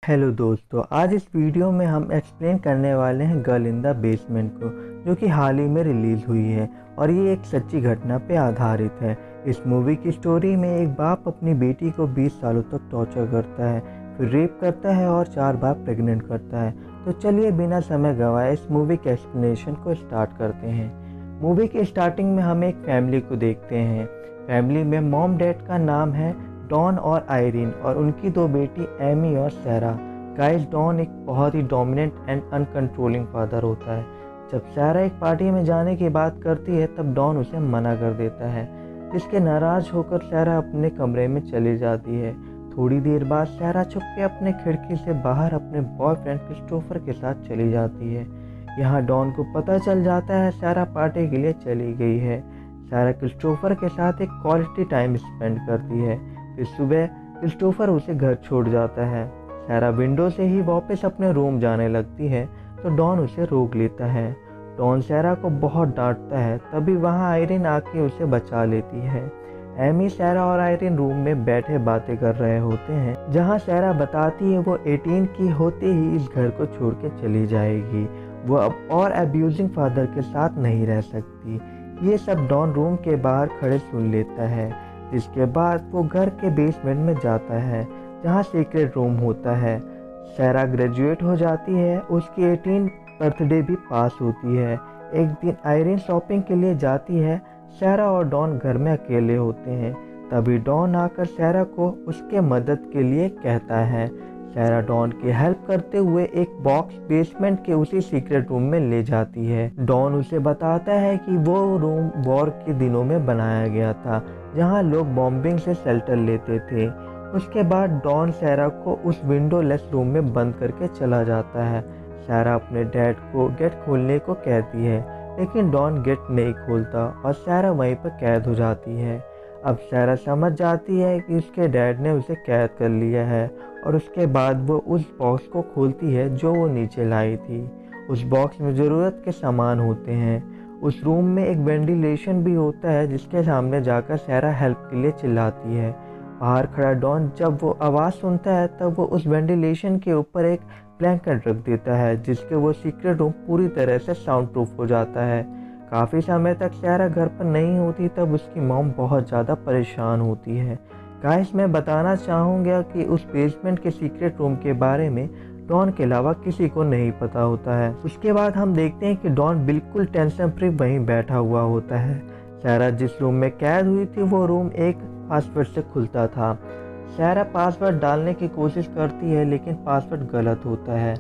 Hello दोस्तों, आज इस वीडियो में हम एक्सप्लेन करने वाले हैं गर्ल इन द बेसमेंट को, जो कि हाल ही में रिलीज़ हुई है और ये एक सच्ची घटना पे आधारित है। इस मूवी की स्टोरी में एक बाप अपनी बेटी को 20 सालों तक टॉर्चर करता है, फिर रेप करता है और 4 बार प्रेग्नेंट करता है। तो चलिए बिना समय गंवाए इस मूवी के एक्सप्लेनेशन को स्टार्ट करते हैं। मूवी के स्टार्टिंग में हम एक फैमिली को देखते हैं। फैमिली में मॉम डैड का नाम है डॉन और आयरीन और उनकी 2 बेटी एमी और सैरा। गाइस, डॉन एक बहुत ही डोमिनेंट एंड अनकंट्रोलिंग फादर होता है। जब सैरा एक पार्टी में जाने की बात करती है तब डॉन उसे मना कर देता है, जिसके नाराज होकर सैरा अपने कमरे में चली जाती है। थोड़ी देर बाद सैरा छुप के अपने खिड़की से बाहर अपने बॉयफ्रेंड क्रिस्टोफर के साथ चली जाती है। यहाँ डॉन को पता चल जाता है सैरा पार्टी के लिए चली गई है। सैरा क्रिस्टोफर के साथ एक क्वालिटी टाइम स्पेंड करती है। फिर सुबह क्रिस्टोफर उसे घर छोड़ जाता है। सैरा विंडो से ही वापस अपने रूम जाने लगती है तो डॉन उसे रोक लेता है। डॉन सैरा को बहुत डांटता है, तभी वहाँ आयरीन आके उसे बचा लेती है। एमी, सैरा और आयरीन रूम में बैठे बातें कर रहे होते हैं, जहाँ सैरा बताती है वो 18 की होते ही इस घर को छोड़ के चली जाएगी। वो अब और अब्यूजिंग फादर के साथ नहीं रह सकती। ये सब डॉन रूम के बाहर खड़े सुन लेता है, जिसके बाद वो घर के बेसमेंट में जाता है जहाँ सीक्रेट रूम होता है। सैरा ग्रेजुएट हो जाती है, उसकी 18 बर्थडे भी पास होती है। एक दिन आयरीन शॉपिंग के लिए जाती है। सैरा और डॉन घर में अकेले होते हैं, तभी डॉन आकर सैरा को उसके मदद के लिए कहता है। सैरा डॉन की हेल्प करते हुए एक बॉक्स बेसमेंट के उसी सीक्रेट रूम में ले जाती है। डॉन उसे बताता है कि वो रूम वॉर के दिनों में बनाया गया था, जहां लोग बॉम्बिंग से शेल्टर लेते थे। उसके बाद डॉन सैरा को उस विंडोलेस रूम में बंद करके चला जाता है। सैरा अपने डैड को गेट खोलने को कहती है, लेकिन डॉन गेट नहीं खोलता और सैरा वहीं पर कैद हो जाती है। अब सैरा समझ जाती है कि उसके डैड ने उसे कैद कर लिया है और उसके बाद वो उस बॉक्स को खोलती है जो वो नीचे लाई थी। उस बॉक्स में ज़रूरत के सामान होते हैं। उस रूम में एक वेंटिलेशन भी होता है, जिसके सामने जाकर सैरा हेल्प के लिए चिल्लाती है। बाहर खड़ा डॉन जब वो आवाज़ सुनता है तब वो उस वेंटिलेशन के ऊपर एक ब्लैंकेट रख देता है, जिसके वो सीक्रेट रूम पूरी तरह से साउंड प्रूफ हो जाता है। काफ़ी समय तक सैरा घर पर नहीं होती, तब उसकी मॉम बहुत ज़्यादा परेशान होती है। गाइस, मैं बताना चाहूँगा कि उस बेसमेंट के सीक्रेट रूम के बारे में डॉन के अलावा किसी को नहीं पता होता है। उसके बाद हम देखते हैं कि डॉन बिल्कुल टेंशन फ्री वहीं बैठा हुआ होता है। सैरा जिस रूम में कैद हुई थी वो रूम एक पासवर्ड से खुलता था। सैरा पासवर्ड डालने की कोशिश करती है, लेकिन पासवर्ड गलत होता है।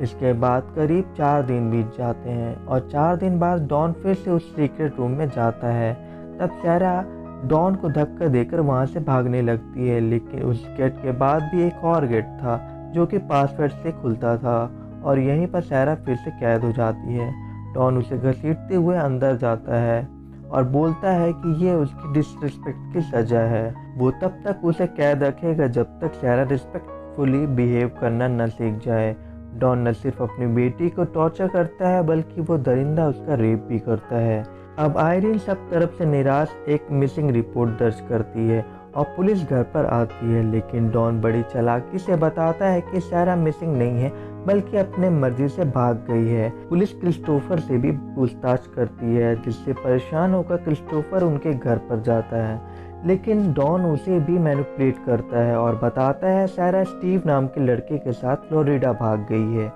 इसके बाद करीब 4 दिन बीत जाते हैं और 4 दिन बाद डॉन फिर से उस सीक्रेट रूम में जाता है। तब सैरा डॉन को धक्का देकर वहां से भागने लगती है, लेकिन उस गेट के बाद भी एक और गेट था जो कि पासवर्ड से खुलता था और यहीं पर सैरा फिर से कैद हो जाती है। डॉन उसे घसीटते हुए अंदर जाता है और बोलता है कि ये उसकी डिसरिस्पेक्ट की सजा है। वो तब तक उसे कैद रखेगा जब तक सैरा रिस्पेक्टफुली बिहेव करना न सीख जाए। डॉन न सिर्फ अपनी बेटी को टॉर्चर करता है, बल्कि वो दरिंदा उसका रेप भी करता है। अब आयरीन सब तरफ से निराश एक मिसिंग रिपोर्ट दर्ज करती है और पुलिस घर पर आती है, लेकिन डॉन बड़ी चालाकी से बताता है कि सैरा मिसिंग नहीं है, बल्कि अपने मर्जी से भाग गई है। पुलिस क्रिस्टोफर से भी पूछताछ करती है, जिससे परेशान होकर क्रिस्टोफर उनके घर पर जाता है, लेकिन डॉन उसे भी मैनिपुलेट करता है और बताता है सैरा स्टीव नाम के लड़के के साथ फ्लोरिडा भाग गई है।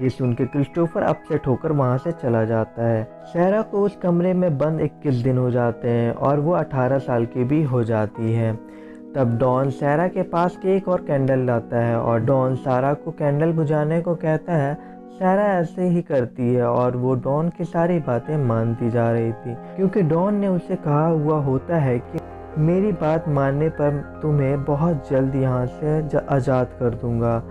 ये सुन के क्रिस्टोफर अपसेट होकर वहां से चला जाता है। सैरा को उस कमरे में बंद 21 दिन हो जाते हैं और वो 18 साल की भी हो जाती है। तब डॉन सैरा के पास केक और कैंडल लाता है और डॉन सैरा को कैंडल बुझाने को कहता है। सैरा ऐसे ही करती है और वो डॉन की सारी बातें मानती जा रही थी, क्योंकि डॉन ने उसे कहा हुआ होता है कि मेरी बात मानने पर तुम्हें बहुत जल्द यहाँ से आज़ाद कर दूंगा।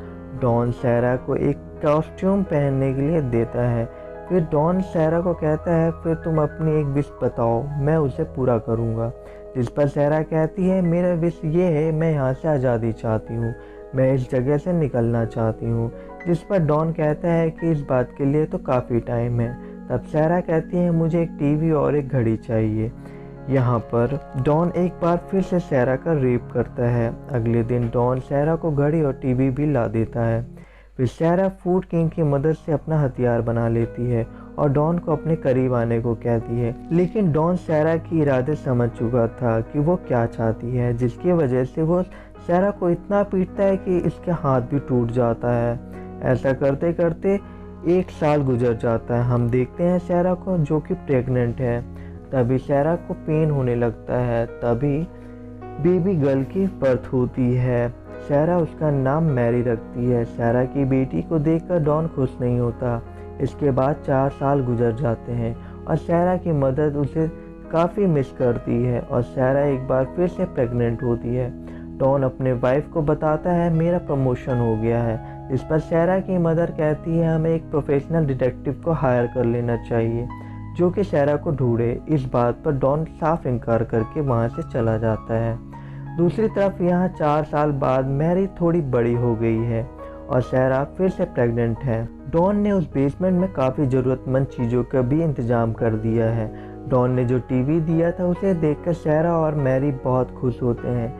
डॉन सैरा को एक कॉस्ट्यूम पहनने के लिए देता है। फिर डॉन सैरा को कहता है, फिर तुम अपनी एक विश बताओ, मैं उसे पूरा करूँगा। जिस पर सैरा कहती है, मेरा विश ये है, मैं यहाँ से आज़ादी चाहती हूँ, मैं इस जगह से निकलना चाहती हूँ। जिस पर डॉन कहता है कि इस बात के लिए तो काफ़ी टाइम है। तब सैरा कहती है, मुझे एक टीवी और एक घड़ी चाहिए। यहाँ पर डॉन एक बार फिर से सैरा का रेप करता है। अगले दिन डॉन सैरा को घड़ी और टीवी भी ला देता है। फिर सैरा फूड किंग की मदद से अपना हथियार बना लेती है और डॉन को अपने करीब आने को कहती है। लेकिन डॉन सैरा की इरादे समझ चुका था कि वो क्या चाहती है, जिसकी वजह से वो सैरा को इतना पीटता है कि इसके हाथ भी टूट जाता है। ऐसा करते करते 1 साल गुजर जाता है। हम देखते हैं सैरा को जो कि प्रेग्नेंट है। तभी सैरा को पेन होने लगता है। तभी बेबी गर्ल की बर्थ होती है। सैरा उसका नाम मैरी रखती है। सैरा की बेटी को देखकर डॉन खुश नहीं होता। इसके बाद 4 साल गुजर जाते हैं और सैरा की मदद उसे काफ़ी मिस करती है और सैरा एक बार फिर से प्रेग्नेंट होती है। डॉन अपने वाइफ को बताता है मेरा प्रमोशन हो गया है। इस पर सैरा की मदर कहती है हमें एक प्रोफेशनल डिटेक्टिव को हायर कर लेना चाहिए जो कि सैरा को ढूंढे। इस बात पर डॉन साफ इनकार करके वहाँ से चला जाता है। दूसरी तरफ यहाँ 4 साल बाद मैरी थोड़ी बड़ी हो गई है और सैरा फिर से प्रेग्नेंट है। डॉन ने उस बेसमेंट में काफ़ी ज़रूरतमंद चीज़ों का भी इंतज़ाम कर दिया है। डॉन ने जो टीवी दिया था उसे देखकर सैरा और मैरी बहुत खुश होते हैं।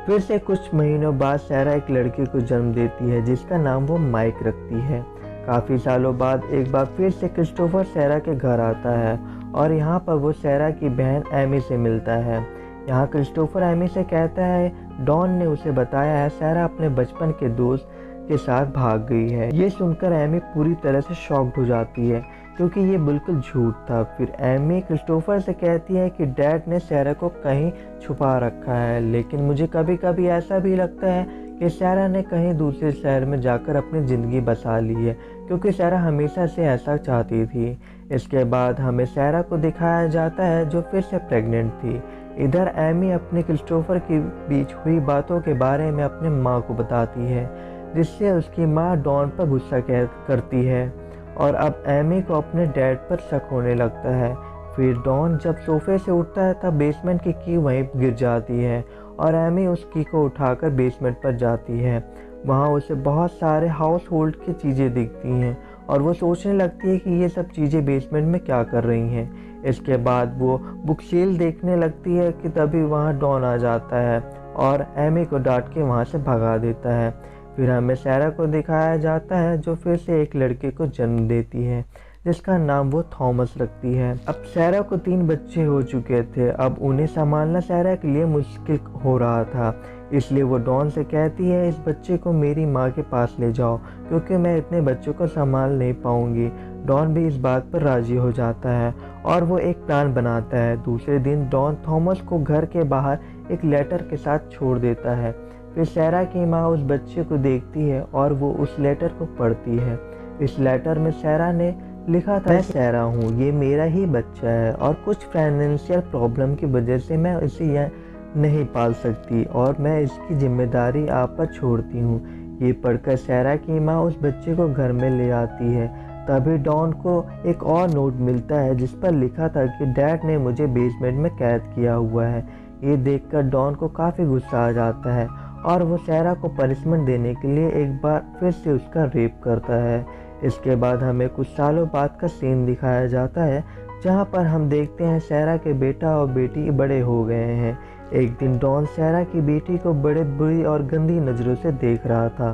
फिर से कुछ महीनों बाद सैरा एक लड़के को जन्म देती है जिसका नाम वो माइक रखती है। काफ़ी सालों बाद एक बार फिर से क्रिस्टोफर सैरा के घर आता है और यहाँ पर वो सैरा की बहन एमी से मिलता है। यहाँ क्रिस्टोफर एमी से कहता है डॉन ने उसे बताया है सैरा अपने बचपन के दोस्त के साथ भाग गई है। ये सुनकर एमी पूरी तरह से शॉक्ड हो जाती है क्योंकि ये बिल्कुल झूठ था। फिर एमी क्रिस्टोफर से कहती है कि डैड ने सैरा को कहीं छुपा रखा है, लेकिन मुझे कभी कभी ऐसा भी लगता है कि सैरा ने कहीं दूसरे शहर में जाकर अपनी ज़िंदगी बसा ली है क्योंकि सैरा हमेशा से ऐसा चाहती थी। इसके बाद हमें सैरा को दिखाया जाता है जो फिर से प्रेग्नेंट थी। इधर एमी अपने क्रिस्टोफर के बीच हुई बातों के बारे में अपने माँ को बताती है जिससे उसकी माँ डॉन पर गुस्सा करती है और अब एमी को अपने डैड पर शक होने लगता है। फिर डॉन जब सोफे से उठता है तब बेसमेंट की की वहीं गिर जाती है और एमी उस की को उठाकर बेसमेंट पर जाती है। वहाँ उसे बहुत सारे हाउस होल्ड की चीज़ें दिखती हैं और वो सोचने लगती है कि ये सब चीज़ें बेसमेंट में क्या कर रही हैं। इसके बाद वो बुक सेल देखने लगती है कि तभी वहाँ डॉन आ जाता है और एमी को डांट के वहाँ से भगा देता है। फिर हमें सैरा को दिखाया जाता है जो फिर से एक लड़के को जन्म देती है जिसका नाम वो थॉमस रखती है। अब सैरा को 3 बच्चे हो चुके थे। अब उन्हें संभालना सैरा के लिए मुश्किल हो रहा था, इसलिए वो डॉन से कहती है इस बच्चे को मेरी माँ के पास ले जाओ क्योंकि मैं इतने बच्चों को संभाल नहीं पाऊंगी। डॉन भी इस बात पर राजी हो जाता है और वो एक प्लान बनाता है। दूसरे दिन डॉन थॉमस को घर के बाहर एक लेटर के साथ छोड़ देता है। फिर सैरा की माँ उस बच्चे को देखती है और वो उस लेटर को पढ़ती है। इस लेटर में सैरा ने लिखा था मैं सैरा हूँ, ये मेरा ही बच्चा है और कुछ फाइनेंशियल प्रॉब्लम की वजह से मैं इसे यह नहीं पाल सकती और मैं इसकी जिम्मेदारी आप पर छोड़ती हूँ। ये पढ़कर सैरा की माँ उस बच्चे को घर में ले आती है। तभी डॉन को एक और नोट मिलता है जिस पर लिखा था कि डैड ने मुझे बेसमेंट में कैद किया हुआ है। ये देखकर डॉन को काफ़ी गुस्सा आ जाता है और वो सैरा को पनिशमेंट देने के लिए एक बार फिर से उसका रेप करता है। इसके बाद हमें कुछ सालों बाद का सीन दिखाया जाता है जहाँ पर हम देखते हैं सैरा के बेटा और बेटी बड़े हो गए हैं। एक दिन डॉन सैरा की बेटी को बड़े बुरी और गंदी नज़रों से देख रहा था।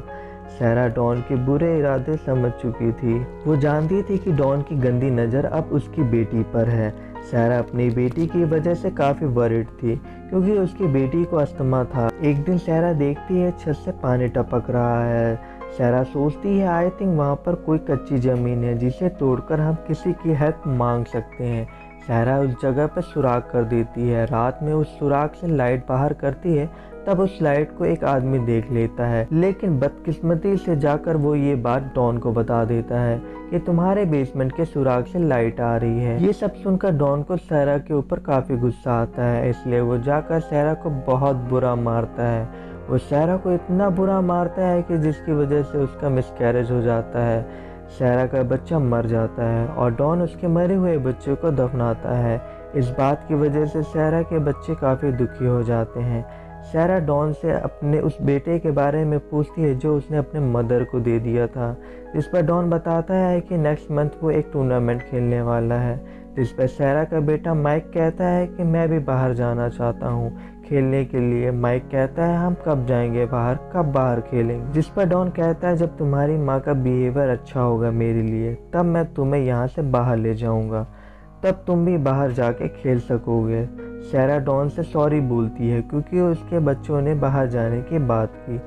सैरा डॉन के बुरे इरादे समझ चुकी थी। वो जानती थी कि डॉन की गंदी नज़र अब उसकी बेटी पर है। सैरा अपनी बेटी की वजह से काफ़ी वरिड थी क्योंकि उसकी बेटी को अस्थमा था। एक दिन सैरा देखती है छत से पानी टपक रहा है। सैरा सोचती है आई थिंक वहाँ पर कोई कच्ची ज़मीन है जिसे तोड़कर हम किसी की हेल्प मांग सकते हैं। सैरा उस जगह पर सुराख कर देती है। रात में उस सुराख से लाइट बाहर करती है तब उस लाइट को एक आदमी देख लेता है, लेकिन बदकिस्मती से जाकर वो ये बात डॉन को बता देता है कि तुम्हारे बेसमेंट के सुराख से लाइट आ रही है। ये सब सुनकर डॉन को सैरा के ऊपर काफ़ी गुस्सा आता है, इसलिए वो जाकर सैरा को बहुत बुरा मारता है। वो सैरा को इतना बुरा मारता है कि जिसकी वजह से उसका मिसकैरेज हो जाता है। सैरा का बच्चा मर जाता है और डॉन उसके मरे हुए बच्चे को दफनाता है। इस बात की वजह से सैरा के बच्चे काफ़ी दुखी हो जाते हैं। सैरा डॉन से अपने उस बेटे के बारे में पूछती है जो उसने अपने मदर को दे दिया था, जिस पर डॉन बताता है कि नेक्स्ट मंथ वो एक टूर्नामेंट खेलने वाला है। जिस पर सैरा का बेटा माइक कहता है कि मैं भी बाहर जाना चाहता हूँ खेलने के लिए। माइक कहता है हम कब जाएंगे बाहर, कब बाहर खेलेंगे। जिस पर डॉन कहता है जब तुम्हारी माँ का बिहेवियर अच्छा होगा मेरे लिए तब मैं तुम्हें यहाँ से बाहर ले जाऊँगा, तब तुम भी बाहर जाके खेल सकोगे। सैरा डॉन से सॉरी बोलती है क्योंकि उसके बच्चों ने बाहर जाने की बात की।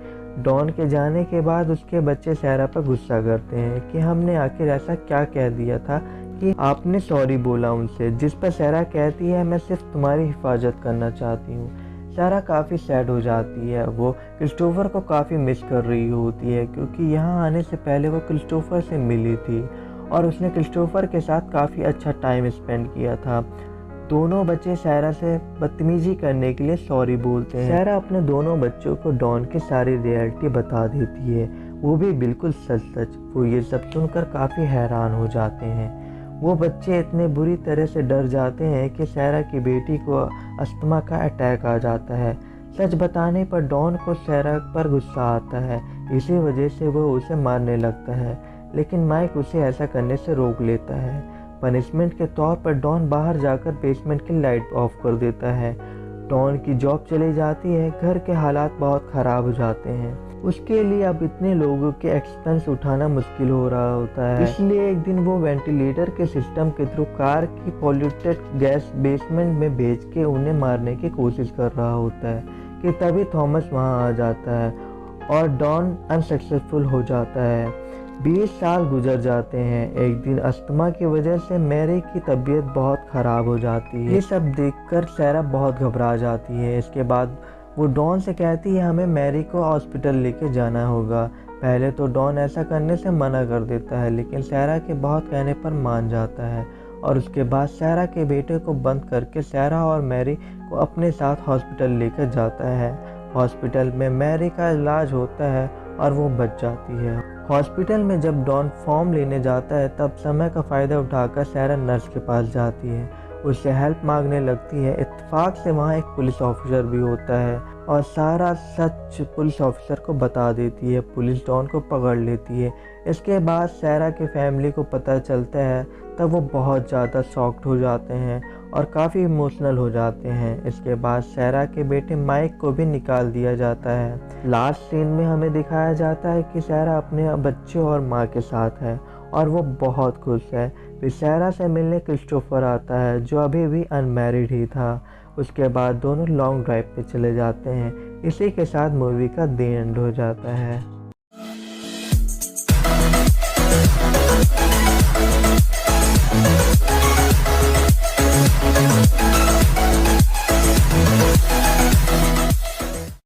डॉन के जाने के बाद उसके बच्चे सैरा पर गुस्सा करते हैं कि हमने आखिर ऐसा क्या कह दिया था कि आपने सॉरी बोला उनसे। जिस पर सैरा कहती है मैं सिर्फ तुम्हारी हिफाजत करना चाहती हूँ। सैरा काफ़ी सैड हो जाती है, वो क्रिस्टोफर को काफ़ी मिस कर रही होती है क्योंकि यहाँ आने से पहले वो क्रिस्टोफर से मिली थी और उसने क्रिस्टोफर के साथ काफ़ी अच्छा टाइम स्पेंड किया था। दोनों बच्चे सैरा से बदतमीजी करने के लिए सॉरी बोलते हैं। सैरा अपने दोनों बच्चों को डॉन की सारी रियलिटी बता देती है, वो भी बिल्कुल सच सच। वो ये सब सुनकर काफ़ी हैरान हो जाते हैं। वो बच्चे इतने बुरी तरह से डर जाते हैं कि सैरा की बेटी को अस्थमा का अटैक आ जाता है। सच बताने पर डॉन को सैरा पर गुस्सा आता है, इसी वजह से वो उसे मारने लगता है, लेकिन माइक उसे ऐसा करने से रोक लेता है। पनिशमेंट के तौर पर डॉन बाहर जाकर बेसमेंट की लाइट ऑफ कर देता है। डॉन की जॉब चली जाती है, घर के हालात बहुत ख़राब हो जाते हैं। उसके लिए अब इतने लोगों के एक्सपेंस उठाना मुश्किल हो रहा होता है, इसलिए एक दिन वो वेंटिलेटर के सिस्टम के थ्रू कार की पॉल्यूटेड गैस बेसमेंट में भेज के उन्हें मारने की कोशिश कर रहा होता है कि तभी थॉमस वहाँ आ जाता है और डॉन अनसक्सेसफुल हो जाता है। 20 साल गुजर जाते हैं। एक दिन अस्थमा की वजह से मैरी की तबीयत बहुत ख़राब हो जाती है। ये सब देखकर सैरा बहुत घबरा जाती है। इसके बाद वो डॉन से कहती है हमें मैरी को हॉस्पिटल लेके जाना होगा। पहले तो डॉन ऐसा करने से मना कर देता है, लेकिन सैरा के बहुत कहने पर मान जाता है और उसके बाद सैरा के बेटे को बंद करके सैरा और मैरी को अपने साथ हॉस्पिटल लेकर जाता है। हॉस्पिटल में मैरी का इलाज होता है और वो बच जाती है। हॉस्पिटल में जब डॉन फॉर्म लेने जाता है तब समय का फ़ायदा उठाकर सैरा नर्स के पास जाती है, उससे हेल्प मांगने लगती है। इत्तेफाक से वहाँ एक पुलिस ऑफिसर भी होता है और सारा सच पुलिस ऑफिसर को बता देती है। पुलिस डॉन को पकड़ लेती है। इसके बाद सैरा के फैमिली को पता चलता है तब वो बहुत ज़्यादा शॉक्ड हो जाते हैं और काफ़ी इमोशनल हो जाते हैं। इसके बाद सैरा के बेटे माइक को भी निकाल दिया जाता है। लास्ट सीन में हमें दिखाया जाता है कि सैरा अपने बच्चे और माँ के साथ है और वो बहुत खुश है। फिर सैरा से मिलने क्रिस्टोफर आता है जो अभी भी अनमैरिड ही था। उसके बाद दोनों लॉन्ग ड्राइव पे चले जाते हैं। इसी के साथ मूवी का द एंड हो जाता है।